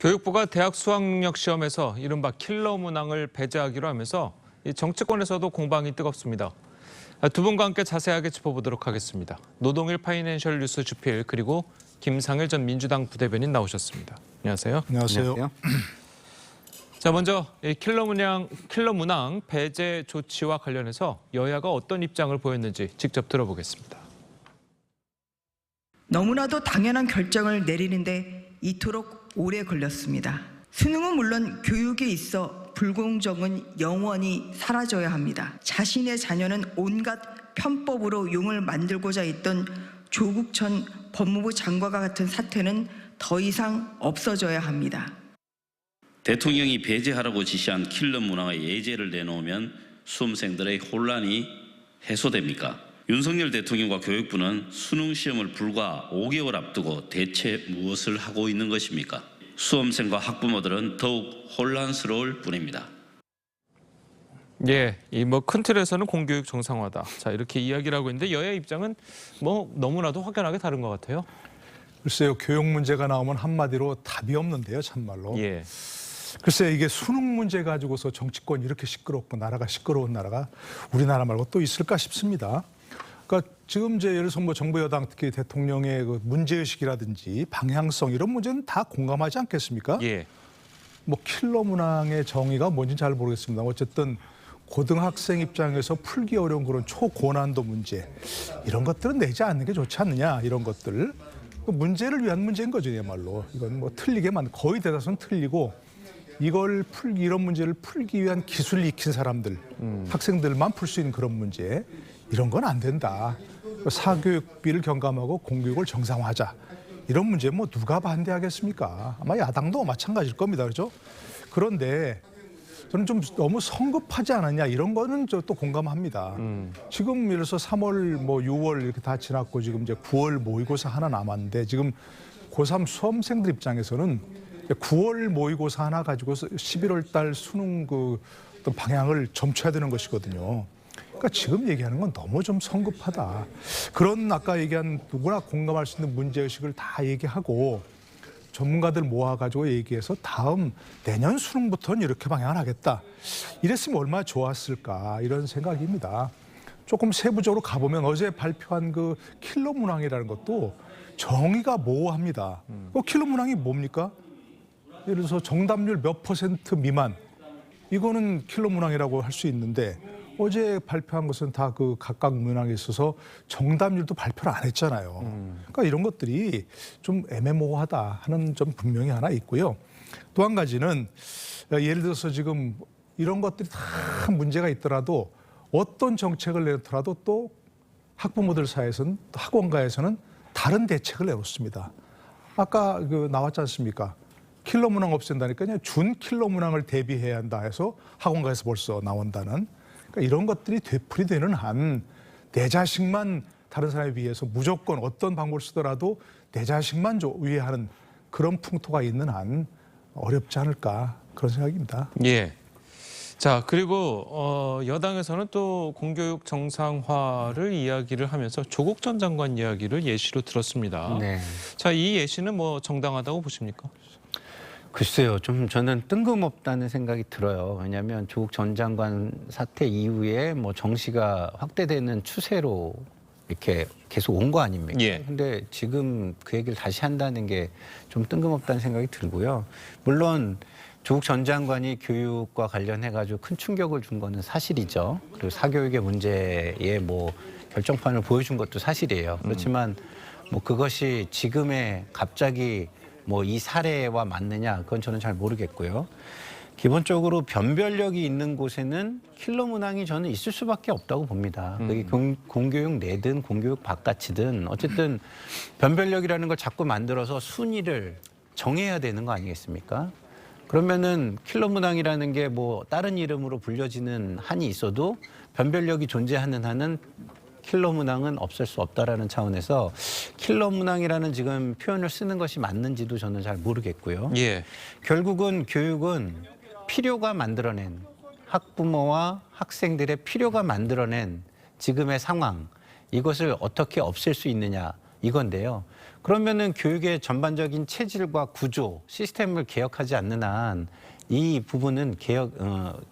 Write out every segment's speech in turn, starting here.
교육부가 대학 수학능력 시험에서 이른바 킬러 문항을 배제하기로 하면서 이 정치권에서도 공방이 뜨겁습니다. 두 분과 함께 자세하게 짚어보도록 하겠습니다. 노동일 파이낸셜 뉴스 주필 그리고 김상일 전 민주당 부대변인 나오셨습니다. 안녕하세요. 안녕하세요. 자, 먼저 이 킬러 문항 배제 조치와 관련해서 여야가 어떤 입장을 보였는지 직접 들어보겠습니다. 너무나도 당연한 결정을 내리는데 이토록 오래 걸렸습니다. 수능은 물론 교육에 있어 불공정은 영원히 사라져야 합니다. 자신의 자녀는 온갖 편법으로 용을 만들고자 했던 조국천 법무부 장관과 같은 사태는 더 이상 없어져야 합니다. 대통령이 배제하라고 지시한 킬러 문항의 예제를 내놓으면 수험생들의 혼란이 해소됩니까? 윤석열 대통령과 교육부는 수능 시험을 불과 5개월 앞두고 대체 무엇을 하고 있는 것입니까? 수험생과 학부모들은 더욱 혼란스러울 뿐입니다. 예, 이 큰 틀에서는 공교육 정상화다. 자, 이렇게 이야기를 하고 있는데 여야 입장은 너무나도 확연하게 다른 것 같아요. 글쎄요, 교육 문제가 나오면 한마디로 답이 없는데요, 참말로. 예. 글쎄요, 이게 수능 문제 가지고서 정치권이 이렇게 시끄럽고 나라가 시끄러운 나라가 우리나라 말고 또 있을까 싶습니다. 그러니까 지금 이제 예를 들어서 정부 여당 특히 대통령의 그 문제의식이라든지 방향성 이런 문제는 다 공감하지 않겠습니까? 예. 킬러 문항의 정의가 뭔지 잘 모르겠습니다. 어쨌든 고등학생 입장에서 풀기 어려운 그런 초고난도 문제 이런 것들은 내지 않는 게 좋지 않느냐 이런 것들 문제를 위한 문제인 거죠, 얘말로. 이건 틀리게만 거의 대다수는 틀리고 이런 문제를 풀기 위한 기술을 익힌 사람들, 학생들만 풀 수 있는 그런 문제 이런 건 안 된다. 사교육비를 경감하고 공교육을 정상화하자. 이런 문제 누가 반대하겠습니까? 아마 야당도 마찬가지일 겁니다, 그렇죠? 그런데 저는 좀 너무 성급하지 않았냐 이런 거는 또 공감합니다. 지금 예를 들어서 3월, 6월 이렇게 다 지났고 지금 이제 9월 모의고사 하나 남았는데 지금 고3 수험생들 입장에서는 9월 모의고사 하나 가지고서 11월 달 수능 어떤 방향을 점쳐야 되는 것이거든요. 그러니까 지금 얘기하는 건 너무 좀 성급하다. 그런 아까 얘기한 누구나 공감할 수 있는 문제의식을 다 얘기하고 전문가들 모아가지고 얘기해서 다음 내년 수능부터는 이렇게 방향을 하겠다. 이랬으면 얼마나 좋았을까 이런 생각입니다. 조금 세부적으로 가보면 어제 발표한 그 킬러 문항이라는 것도 정의가 모호합니다. 그 킬러 문항이 뭡니까? 예를 들어서 정답률 몇 % 미만 이거는 킬러 문항이라고 할 수 있는데 어제 발표한 것은 다 그 각각 문항에 있어서 정답률도 발표를 안 했잖아요. 그러니까 이런 것들이 좀 애매모호하다 하는 점 분명히 하나 있고요. 또 한 가지는 예를 들어서 지금 이런 것들이 다 문제가 있더라도 어떤 정책을 내더라도 또 학부모들 사이에서는 또 학원가에서는 다른 대책을 내놓습니다. 아까 나왔지 않습니까? 킬러 문항 없앤다니까 그냥 준 킬러 문항을 대비해야 한다 해서 학원가에서 벌써 나온다는 그러니까 이런 것들이 되풀이되는 한 내 자식만 다른 사람에 비해서 무조건 어떤 방법을 쓰더라도 내 자식만 위해하는 그런 풍토가 있는 한 어렵지 않을까 그런 생각입니다. 예. 자, 그리고 여당에서는 또 공교육 정상화를 이야기를 하면서 조국 전 장관 이야기를 예시로 들었습니다. 네. 자, 이 예시는 정당하다고 보십니까? 글쎄요, 좀 저는 뜬금없다는 생각이 들어요. 왜냐하면 조국 전 장관 사태 이후에 정시가 확대되는 추세로 이렇게 계속 온 거 아닙니까? 예. 근데 지금 그 얘기를 다시 한다는 게 좀 뜬금없다는 생각이 들고요. 물론 조국 전 장관이 교육과 관련해가지고 큰 충격을 준 거는 사실이죠. 그리고 사교육의 문제에 결정판을 보여준 것도 사실이에요. 그렇지만 그것이 지금의 갑자기 이 사례와 맞느냐 그건 저는 잘 모르겠고요. 기본적으로 변별력이 있는 곳에는 킬러 문항이 저는 있을 수밖에 없다고 봅니다. 그게 공교육 내든 공교육 바깥이든 어쨌든 변별력이라는 걸 자꾸 만들어서 순위를 정해야 되는 거 아니겠습니까? 그러면은 킬러 문항이라는 게 다른 이름으로 불려지는 한이 있어도 변별력이 존재하는 한은 킬러 문항은 없을 수 없다라는 차원에서 킬러 문항이라는 지금 표현을 쓰는 것이 맞는지도 저는 잘 모르겠고요. 예. 결국은 교육은 필요가 만들어낸 학부모와 학생들의 필요가 만들어낸 지금의 상황 이것을 어떻게 없앨 수 있느냐 이건데요. 그러면은 교육의 전반적인 체질과 구조, 시스템을 개혁하지 않는 한 이 부분은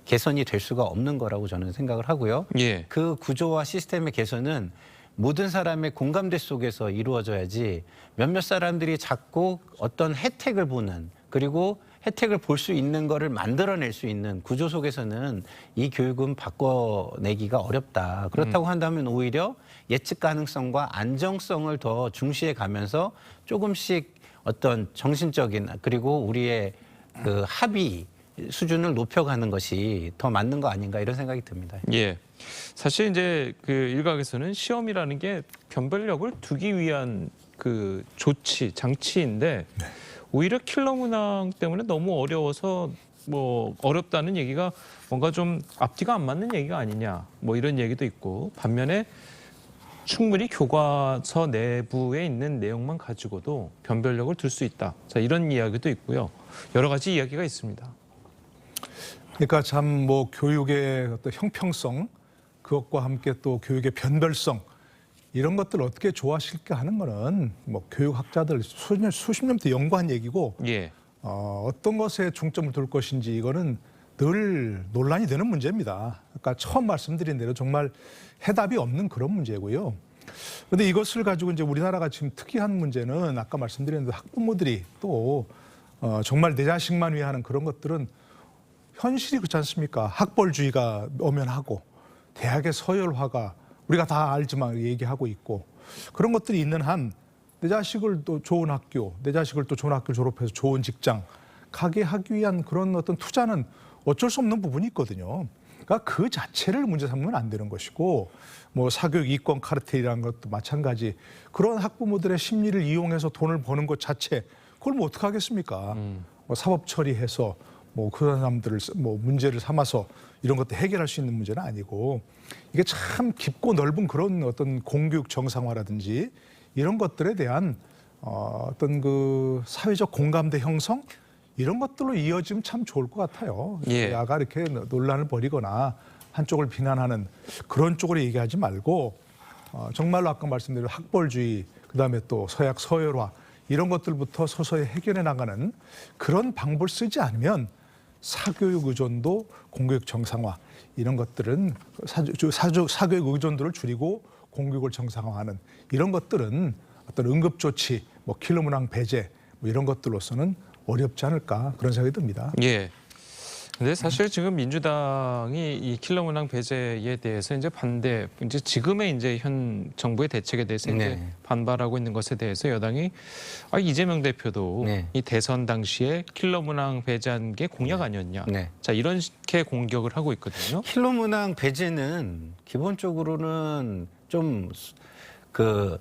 개선이 될 수가 없는 거라고 저는 생각을 하고요. 예. 그 구조와 시스템의 개선은 모든 사람의 공감대 속에서 이루어져야지 몇몇 사람들이 자꾸 어떤 혜택을 보는, 그리고 혜택을 볼 수 있는 거를 만들어낼 수 있는 구조 속에서는 이 교육은 바꿔내기가 어렵다. 그렇다고 한다면 오히려 예측 가능성과 안정성을 더 중시해 가면서 조금씩 어떤 정신적인, 그리고 우리의 그 합의 수준을 높여가는 것이 더 맞는 거 아닌가, 이런 생각이 듭니다. 예. 사실 이제 그 일각에서는 시험이라는 게 변별력을 두기 위한 그 조치, 장치인데 오히려 킬러 문항 때문에 너무 어려워서 뭐 어렵다는 얘기가 뭔가 좀 앞뒤가 안 맞는 얘기가 아니냐, 뭐 이런 얘기도 있고, 반면에 충분히 교과서 내부에 있는 내용만 가지고도 변별력을 둘 수 있다. 자, 이런 이야기도 있고요. 여러 가지 이야기가 있습니다. 그러니까 참 뭐 교육의 어떤 형평성, 그것과 함께 또 교육의 변별성, 이런 것들을 어떻게 조화시킬까 하는 거는 뭐 교육학자들 수십 년부터 연구한 얘기고, 예. 어떤 것에 중점을 둘 것인지 이거는 늘 논란이 되는 문제입니다. 아까 처음 말씀드린 대로 정말 해답이 없는 그런 문제고요. 그런데 이것을 가지고 이제 우리나라가 지금 특이한 문제는 아까 말씀드렸는데 학부모들이 또 정말 내 자식만 위하는 그런 것들은 현실이 그렇지 않습니까? 학벌주의가 엄연하고 대학의 서열화가 우리가 다 알지만 얘기하고 있고, 그런 것들이 있는 한 내 자식을 또 좋은 학교, 내 자식을 또 좋은 학교 졸업해서 좋은 직장 가게 하기 위한 그런 어떤 투자는 어쩔 수 없는 부분이 있거든요. 그러니까 그 자체를 문제 삼으면 안 되는 것이고, 뭐 사교육 이권 카르텔이라는 것도 마찬가지, 그런 학부모들의 심리를 이용해서 돈을 버는 것 자체, 그걸 뭐 어떻게 하겠습니까? 뭐 사법 처리해서 뭐 그 사람들을 뭐 문제를 삼아서 이런 것도 해결할 수 있는 문제는 아니고, 이게 참 깊고 넓은 그런 어떤 공교육 정상화라든지 이런 것들에 대한 어떤 그 사회적 공감대 형성, 이런 것들로 이어지면 참 좋을 것 같아요. 예. 야가 이렇게 논란을 벌이거나 한쪽을 비난하는 그런 쪽으로 얘기하지 말고, 정말로 아까 말씀드린 학벌주의, 그다음에 또 서약 서열화, 이런 것들부터 서서히 해결해 나가는 그런 방법을 쓰지 않으면 사교육 의존도 공교육 정상화, 이런 것들은 사교육 의존도를 줄이고 공교육을 정상화하는 이런 것들은 어떤 응급조치, 뭐 킬러 문항 배제, 뭐 이런 것들로서는 어렵지 않을까, 그런 생각이 듭니다. 예. 근데 사실 지금 민주당이 이 킬러 문항 배제에 대해서 이제 이제 지금의 이제 현 정부의 대책에 대해서 이제 네. 반발하고 있는 것에 대해서 여당이 이재명 대표도 네. 이 대선 당시에 킬러 문항 배제한 게 공약 아니었냐. 네. 자, 이렇게 공격을 하고 있거든요. 킬러 문항 배제는 기본적으로는 좀 그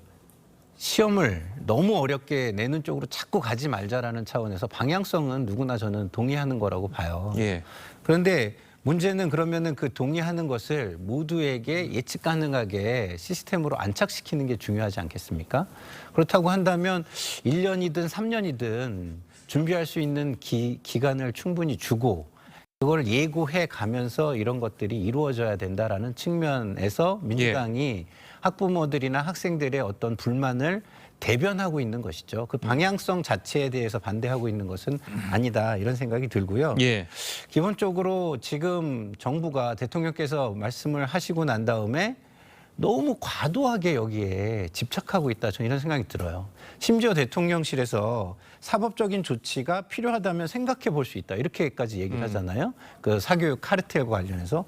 시험을 너무 어렵게 내는 쪽으로 자꾸 가지 말자라는 차원에서 방향성은 누구나 저는 동의하는 거라고 봐요. 예. 그런데 문제는 그러면은 그 동의하는 것을 모두에게 예측 가능하게 시스템으로 안착시키는 게 중요하지 않겠습니까? 그렇다고 한다면 1년이든 3년이든 준비할 수 있는 기간을 충분히 주고, 그걸 예고해 가면서 이런 것들이 이루어져야 된다라는 측면에서 민주당이 학부모들이나 학생들의 어떤 불만을 대변하고 있는 것이죠. 그 방향성 자체에 대해서 반대하고 있는 것은 아니다, 이런 생각이 들고요. 예. 기본적으로 지금 정부가, 대통령께서 말씀을 하시고 난 다음에 너무 과도하게 여기에 집착하고 있다, 저는 이런 생각이 들어요. 심지어 대통령실에서 사법적인 조치가 필요하다면 생각해 볼 수 있다, 이렇게까지 얘기를 하잖아요. 그 사교육 카르텔과 관련해서.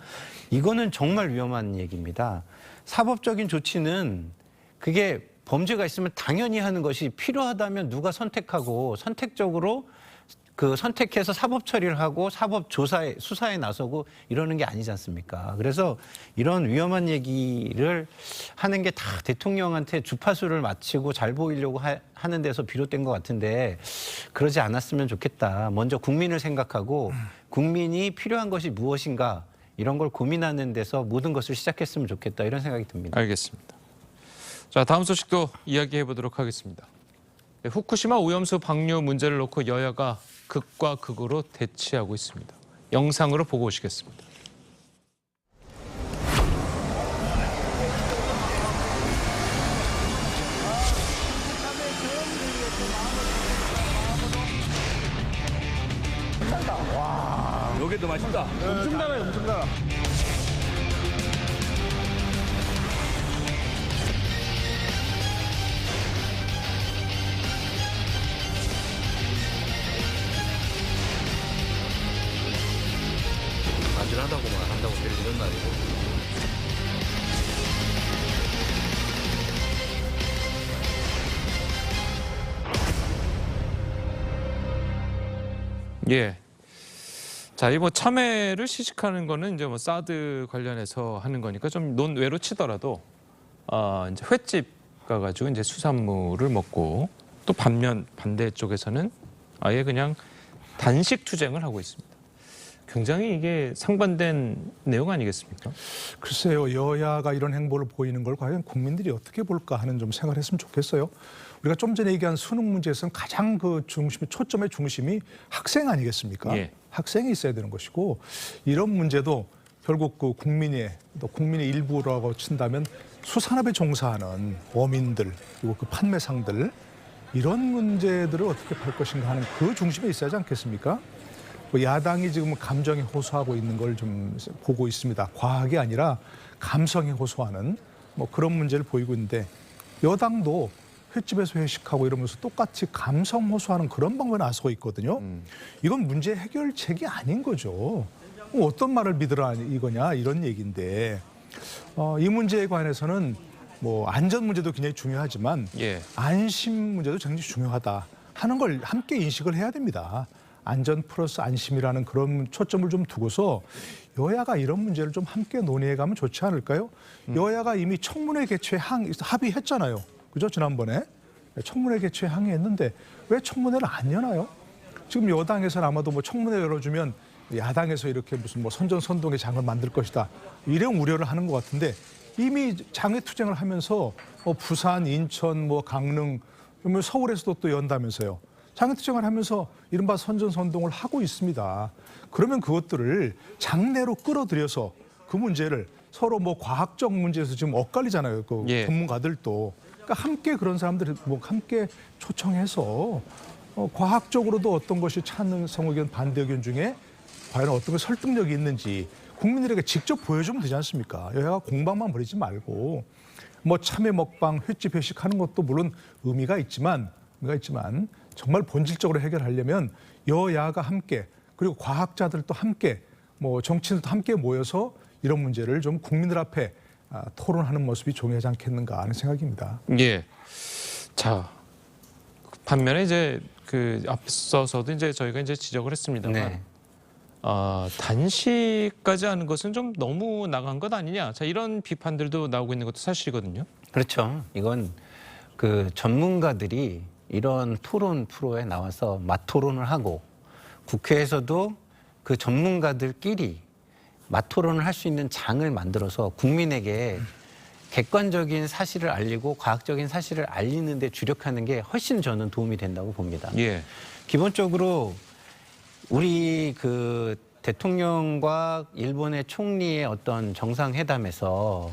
이거는 정말 위험한 얘기입니다. 사법적인 조치는 그게 범죄가 있으면 당연히 하는 것이, 필요하다면 누가 선택하고 선택적으로 그 선택해서 사법 처리를 하고 사법 조사에, 수사에 나서고 이러는 게 아니지 않습니까? 그래서 이런 위험한 얘기를 하는 게 다 대통령한테 주파수를 맞추고 잘 보이려고 하는 데서 비롯된 것 같은데, 그러지 않았으면 좋겠다. 먼저 국민을 생각하고 국민이 필요한 것이 무엇인가, 이런 걸 고민하는 데서 모든 것을 시작했으면 좋겠다, 이런 생각이 듭니다. 알겠습니다. 자, 다음 소식도 이야기해 보도록 하겠습니다. 후쿠시마 오염수 방류 문제를 놓고 여야가 극과 극으로 대치하고 있습니다. 영상으로 보고 오시겠습니다. 요게 더 맛있다. 엄청 달아요, 엄청 달아. 안전하다고만 한다고 될 일은 아니고. 예. 자, 이 뭐 참외를 시식하는 거는 이제 뭐 사드 관련해서 하는 거니까 좀 논외로 치더라도 이제 횟집 가가지고 이제 수산물을 먹고 또 반면 반대 쪽에서는 아예 그냥 단식 투쟁을 하고 있습니다. 굉장히 이게 상반된 내용 아니겠습니까? 글쎄요, 여야가 이런 행보를 보이는 걸 과연 국민들이 어떻게 볼까 하는 좀 생각을 했으면 좋겠어요. 우리가 좀 전에 얘기한 수능 문제에서는 가장 그 중심이, 초점의 중심이 학생 아니겠습니까? 예. 학생이 있어야 되는 것이고, 이런 문제도 결국 그 국민의, 또 국민의 일부라고 친다면 수산업에 종사하는 어민들, 그리고 그 판매상들, 이런 문제들을 어떻게 할 것인가 하는 그 중심에 있어야 하지 않겠습니까? 뭐 야당이 지금 감정에 호소하고 있는 걸 좀 보고 있습니다. 과학이 아니라 감성에 호소하는 뭐 그런 문제를 보이고 있는데, 여당도 횟집에서 회식하고 이러면서 똑같이 감성 호소하는 그런 방법에 나서고 있거든요. 이건 문제 해결책이 아닌 거죠. 어떤 말을 믿으라 이거냐 이런 얘기인데, 이 문제에 관해서는 뭐 안전 문제도 굉장히 중요하지만 예. 안심 문제도 굉장히 중요하다 하는 걸 함께 인식을 해야 됩니다. 안전 플러스 안심이라는 그런 초점을 좀 두고서 여야가 이런 문제를 좀 함께 논의해 가면 좋지 않을까요? 여야가 이미 청문회 개최 합의했잖아요. 그죠? 지난번에 청문회 개최 항의했는데 왜 청문회를 안 여나요? 지금 여당에서는 아마도 뭐 청문회 열어주면 야당에서 이렇게 무슨 뭐 선전선동의 장을 만들 것이다 이런 우려를 하는 것 같은데, 이미 장외 투쟁을 하면서 부산, 인천, 뭐 강릉, 그러면 서울에서도 또 연다면서요. 장외 투쟁을 하면서 이른바 선전선동을 하고 있습니다. 그러면 그것들을 장내로 끌어들여서 그 문제를 서로 뭐 과학적 문제에서 지금 엇갈리잖아요. 그 예. 전문가들도. 그러니까 함께 그런 사람들을 뭐 함께 초청해서 과학적으로도 어떤 것이 찬성 의견, 반대 의견 중에 과연 어떤 게 설득력이 있는지 국민들에게 직접 보여주면 되지 않습니까? 여야가 공방만 벌이지 말고 뭐 참외 먹방, 횟집 회식하는 것도 물론 의미가 있지만 정말 본질적으로 해결하려면 여야가 함께, 그리고 과학자들도 함께, 뭐 정치인들도 함께 모여서 이런 문제를 좀 국민들 앞에 토론하는 모습이 중요하지 않겠는가 하는 생각입니다. 예. 자, 반면에 이제 그 앞서서도 이제 저희가 이제 지적을 했습니다만, 네. 단식까지 하는 것은 좀 너무 나간 것 아니냐. 자, 이런 비판들도 나오고 있는 것도 사실이거든요. 그렇죠. 이건 그 전문가들이 이런 토론 프로에 나와서 맞토론을 하고, 국회에서도 그 전문가들끼리 맞토론을 할 수 있는 장을 만들어서 국민에게 객관적인 사실을 알리고 과학적인 사실을 알리는 데 주력하는 게 훨씬 저는 도움이 된다고 봅니다. 예. 기본적으로 우리 그 대통령과 일본의 총리의 어떤 정상회담에서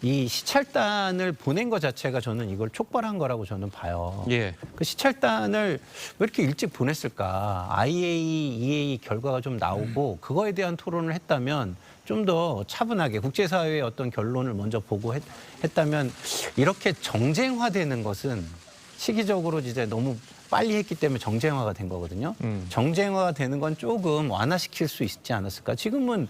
이 시찰단을 보낸 것 자체가 저는 이걸 촉발한 거라고 저는 봐요. 예. 그 시찰단을 왜 이렇게 일찍 보냈을까? IAEA, EA 결과가 좀 나오고 그거에 대한 토론을 했다면 좀 더 차분하게 국제사회의 어떤 결론을 먼저 보고 했다면, 이렇게 정쟁화되는 것은 시기적으로 이제 너무 빨리 했기 때문에 정쟁화가 된 거거든요. 정쟁화가 되는 건 조금 완화시킬 수 있지 않았을까? 지금은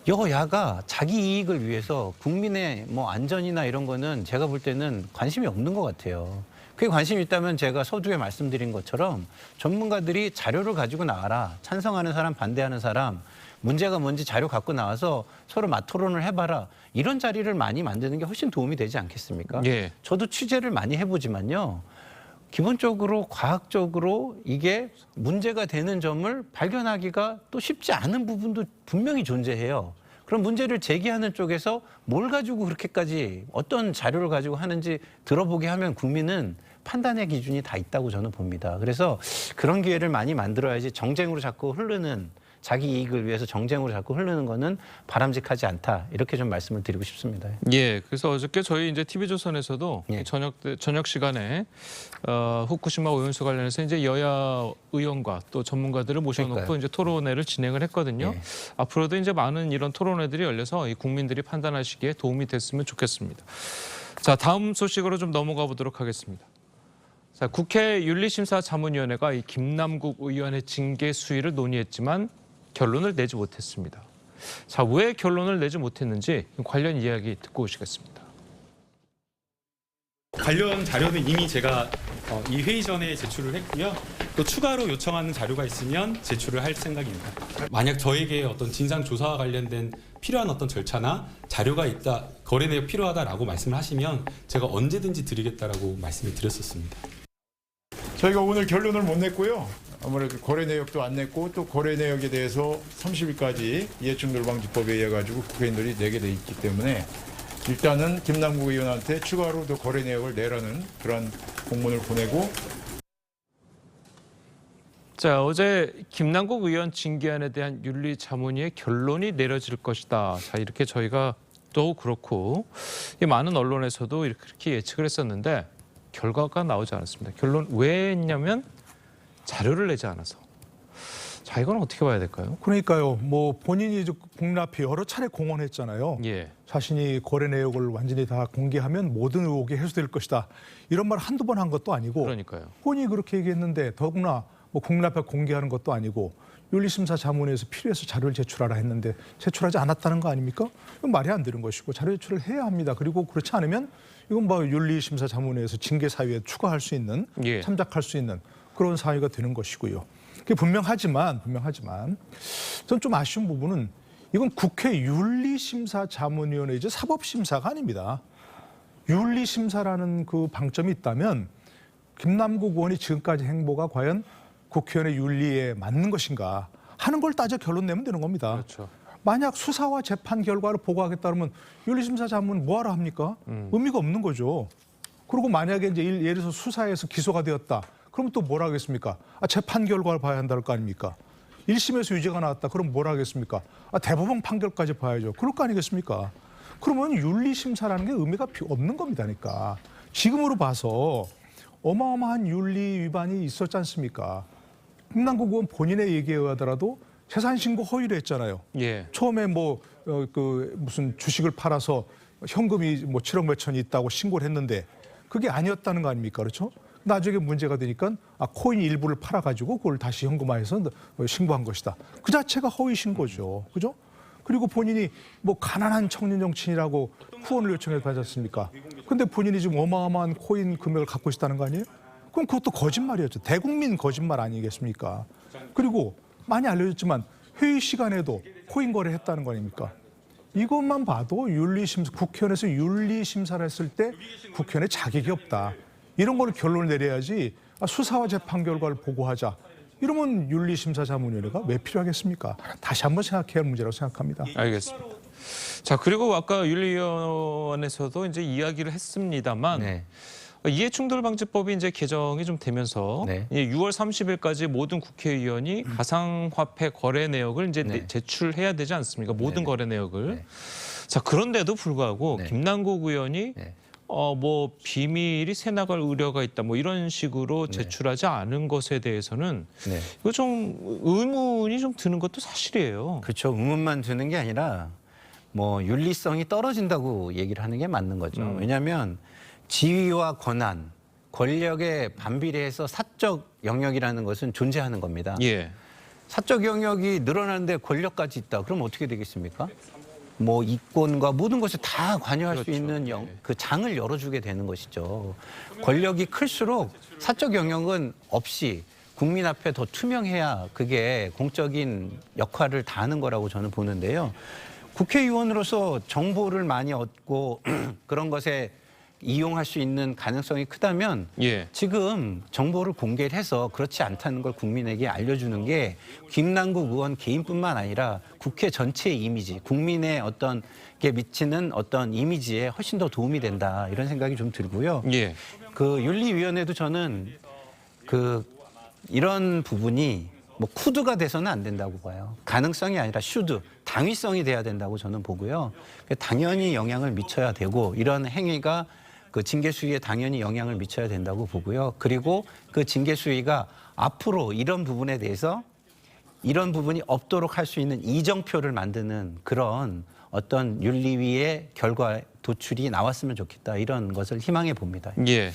여야가 자기 이익을 위해서 국민의 뭐 안전이나 이런 거는 제가 볼 때는 관심이 없는 것 같아요. 그게 관심이 있다면 제가 서두에 말씀드린 것처럼 전문가들이 자료를 가지고 나와라. 찬성하는 사람, 반대하는 사람, 문제가 뭔지 자료 갖고 나와서 서로 맞토론을 해봐라. 이런 자리를 많이 만드는 게 훨씬 도움이 되지 않겠습니까? 예. 저도 취재를 많이 해보지만요. 기본적으로 과학적으로 이게 문제가 되는 점을 발견하기가 또 쉽지 않은 부분도 분명히 존재해요. 그럼 문제를 제기하는 쪽에서 뭘 가지고 그렇게까지 어떤 자료를 가지고 하는지 들어보게 하면 국민은 판단의 기준이 다 있다고 저는 봅니다. 그래서 그런 기회를 많이 만들어야지 정쟁으로 자꾸 흐르는 자기 이익을 위해서 정쟁으로 자꾸 흐르는 거는 바람직하지 않다. 이렇게 좀 말씀을 드리고 싶습니다. 예, 그래서 어저께 저희 이제 TV조선에서도 예. 저녁 시간에 후쿠시마 오염수 관련해서 이제 여야 의원과 또 전문가들을 모셔놓고 그러니까요. 이제 토론회를 진행을 했거든요. 예. 앞으로도 이제 많은 이런 토론회들이 열려서 이 국민들이 판단하시기에 도움이 됐으면 좋겠습니다. 자, 다음 소식으로 좀 넘어가 보도록 하겠습니다. 자, 국회 윤리심사자문위원회가 이 김남국 의원의 징계 수위를 논의했지만 결론을 내지 못했습니다. 자, 왜 결론을 내지 못했는지 관련 이야기 듣고 오시겠습니다. 관련 자료는 이미 제가 이 회의 전에 제출을 했고요. 또 추가로 요청하는 자료가 있으면 제출을 할 생각입니다. 만약 저에게 어떤 진상 조사와 관련된 필요한 어떤 절차나 자료가 있다, 거래 내역 필요하다라고 말씀을 하시면 제가 언제든지 드리겠다라고 말씀을 드렸었습니다. 저희가 오늘 결론을 못 냈고요. 아무래도 거래 내역도 안 냈고 또 거래 내역에 대해서 30일까지 이해충돌방지법에 의해 가지고 국회의원들이 내게 돼 있기 때문에 일단은 김남국 의원한테 추가로 더 거래 내역을 내라는 그런 공문을 보내고. 자, 어제 김남국 의원 징계안에 대한 윤리자문위의 결론이 내려질 것이다. 자, 이렇게 저희가 또 그렇고 이 많은 언론에서도 이렇게 예측을 했었는데 결과가 나오지 않았습니다. 결론 왜 했냐면 자료를 내지 않아서. 자, 이건 어떻게 봐야 될까요? 그러니까요. 뭐 본인이 이제 공납이 여러 차례 공언했잖아요. 예. 자신이 거래 내역을 완전히 다 공개하면 모든 의혹이 해소될 것이다. 이런 말 한두 번 한 것도 아니고 그러니까요. 본인이 그렇게 얘기했는데 더구나 뭐 국민 앞에 공개하는 것도 아니고 윤리심사 자문회에서 필요해서 자료를 제출하라 했는데 제출하지 않았다는 거 아닙니까? 이건 말이 안 되는 것이고 자료 제출을 해야 합니다. 그리고 그렇지 않으면 이건 뭐 윤리심사 자문회에서 징계 사유에 추가할 수 있는 예. 참작할 수 있는 그런 사유가 되는 것이고요. 그게 분명하지만 전 좀 아쉬운 부분은 이건 국회 윤리심사자문위원회 이제 사법심사가 아닙니다. 윤리심사라는 그 방점이 있다면 김남국 의원이 지금까지 행보가 과연 국회의원의 윤리에 맞는 것인가 하는 걸 따져 결론 내면 되는 겁니다. 그렇죠. 만약 수사와 재판 결과를 보고하겠다 그러면 윤리심사자문 뭐하러 합니까? 의미가 없는 거죠. 그리고 만약에 이제 예를 들어서 수사에서 기소가 되었다. 그럼 또 뭘 하겠습니까? 재판 결과를 봐야 한다는 거 아닙니까? 1심에서 유죄가 나왔다. 그럼 뭘 하겠습니까? 대법원 판결까지 봐야죠. 그럴 거 아니겠습니까? 그러면 윤리심사라는 게 의미가 없는 겁니다. 그러니까 지금으로 봐서 어마어마한 윤리 위반이 있었지 않습니까? 김남국 의원 본인의 얘기에 의하더라도 재산 신고 허위를 했잖아요. 예. 처음에 무슨 주식을 팔아서 현금이 7억 몇천이 있다고 신고를 했는데 그게 아니었다는 거 아닙니까? 그렇죠? 나중에 문제가 되니까 코인 일부를 팔아가지고 그걸 다시 현금화해서 신고한 것이다. 그 자체가 허위 신고죠. 그죠? 그리고 본인이 가난한 청년 정치인이라고 후원을 요청해서 받지 않습니까? 근데 본인이 지금 어마어마한 코인 금액을 갖고 있다는 거 아니에요? 그럼 그것도 거짓말이었죠. 대국민 거짓말 아니겠습니까? 그리고 많이 알려졌지만 회의 시간에도 코인 거래했다는 거 아닙니까? 이것만 봐도 국회의원에서 윤리심사를 했을 때 국회의원의 자격이 없다. 이런 걸 결론을 내려야지 수사와 재판 결과를 보고하자. 이러면 윤리심사자문위원회가 왜 필요하겠습니까? 다시 한번 생각해야 할 문제라고 생각합니다. 알겠습니다. 자, 그리고 아까 윤리위원회에서도 이제 이야기를 했습니다만 네. 이해충돌방지법이 이제 개정이 좀 되면서 네. 6월 30일까지 모든 국회의원이 가상화폐 거래 내역을 이제 네. 제출해야 되지 않습니까? 모든 네. 거래 내역을. 네. 자, 그런데도 불구하고 네. 김남국 의원이 네. 비밀이 새나갈 우려가 있다. 이런 식으로 제출하지 않은 것에 대해서는 네. 이거 좀 의문이 좀 드는 것도 사실이에요. 그렇죠. 의문만 드는 게 아니라 윤리성이 떨어진다고 얘기를 하는 게 맞는 거죠. 왜냐하면 지위와 권한, 권력에 반비례해서 사적 영역이라는 것은 존재하는 겁니다. 예. 사적 영역이 늘어나는데 권력까지 있다. 그럼 어떻게 되겠습니까? 이권과 모든 것에 다 관여할 수 그렇죠. 있는 그 장을 열어주게 되는 것이죠. 권력이 클수록 사적 영역은 없이 국민 앞에 더 투명해야 그게 공적인 역할을 다하는 거라고 저는 보는데요. 국회의원으로서 정보를 많이 얻고 그런 것에 이용할 수 있는 가능성이 크다면 예. 지금 정보를 공개를 해서 그렇지 않다는 걸 국민에게 알려주는 게 김남국 의원 개인뿐만 아니라 국회 전체의 이미지, 국민의 어떤 게 미치는 어떤 이미지에 훨씬 더 도움이 된다 이런 생각이 좀 들고요. 예. 그 윤리위원회도 저는 이런 부분이 뭐 쿠드가 돼서는 안 된다고 봐요. 가능성이 아니라 슈드, 당위성이 돼야 된다고 저는 보고요. 당연히 영향을 미쳐야 되고 이런 행위가 그 징계 수위에 당연히 영향을 미쳐야 된다고 보고요. 그리고 그 징계 수위가 앞으로 이런 부분에 대해서 이런 부분이 없도록 할 수 있는 이정표를 만드는 그런 어떤 윤리위의 결과 도출이 나왔으면 좋겠다 이런 것을 희망해 봅니다. 예.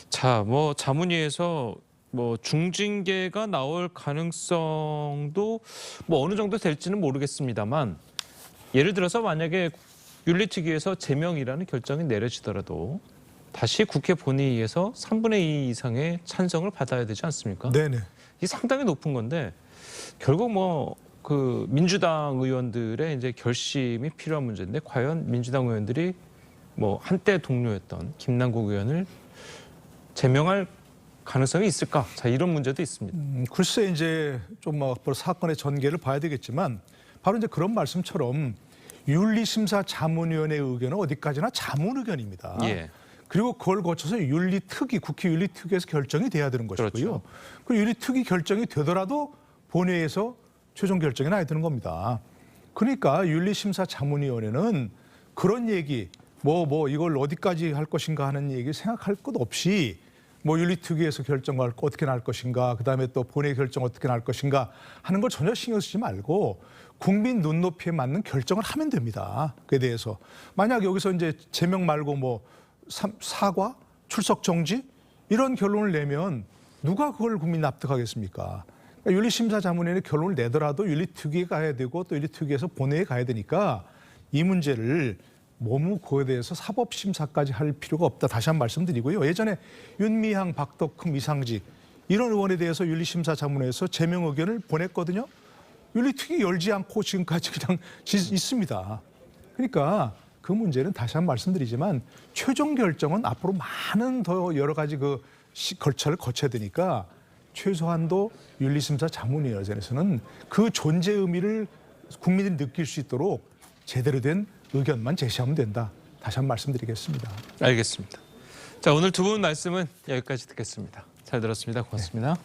자, 뭐 자문위에서 뭐 중징계가 나올 가능성도 뭐 어느 정도 될지는 모르겠습니다만 예를 들어서 만약에 윤리특위에서 제명이라는 결정이 내려지더라도 다시 국회 본회의에서 3분의 2 이상의 찬성을 받아야 되지 않습니까? 네네. 이 상당히 높은 건데 결국 뭐 그 민주당 의원들의 이제 결심이 필요한 문제인데 과연 민주당 의원들이 뭐 한때 동료였던 김남국 의원을 제명할 가능성이 있을까? 자, 이런 문제도 있습니다. 글쎄 이제 좀 앞으로 사건의 전개를 봐야 되겠지만 바로 이제 그런 말씀처럼 윤리심사 자문위원회 의견은 어디까지나 자문 의견입니다. 예. 그리고 그걸 거쳐서 윤리특위, 국회 윤리특위에서 결정이 돼야 되는 것이고요. 그렇죠. 그 윤리특위 결정이 되더라도 본회의에서 최종 결정이 나야 되는 겁니다. 그러니까 윤리심사 자문위원회는 그런 얘기, 뭐 이걸 어디까지 할 것인가 하는 얘기 생각할 것 없이 뭐 윤리특위에서 결정할 거 어떻게 날 것인가, 그다음에 또 본회의 결정 어떻게 날 것인가 하는 걸 전혀 신경 쓰지 말고 국민 눈높이에 맞는 결정을 하면 됩니다. 그에 대해서 만약 여기서 이제 제명 말고 뭐 사과, 출석 정지 이런 결론을 내면 누가 그걸 국민 납득하겠습니까? 그러니까 윤리심사자문위원회 결론을 내더라도 윤리특위에 가야 되고 또 윤리특위에서 본회의에 가야 되니까 이 문제를 너무 그에 대해서 사법심사까지 할 필요가 없다. 다시 한번 말씀드리고요. 예전에 윤미향, 박덕흠, 이상직 이런 의원에 대해서 윤리심사자문회에서 제명 의견을 보냈거든요. 윤리특위 열지 않고 지금까지 그냥 있습니다. 그러니까 그 문제는 다시 한번 말씀드리지만 최종 결정은 앞으로 많은 더 여러 가지 그 절차를 거쳐야 되니까 최소한도 윤리심사자문위원회에서는 그 존재 의미를 국민들이 느낄 수 있도록 제대로 된 의견만 제시하면 된다. 다시 한번 말씀드리겠습니다. 알겠습니다. 자, 오늘 두 분 말씀은 여기까지 듣겠습니다. 잘 들었습니다. 고맙습니다.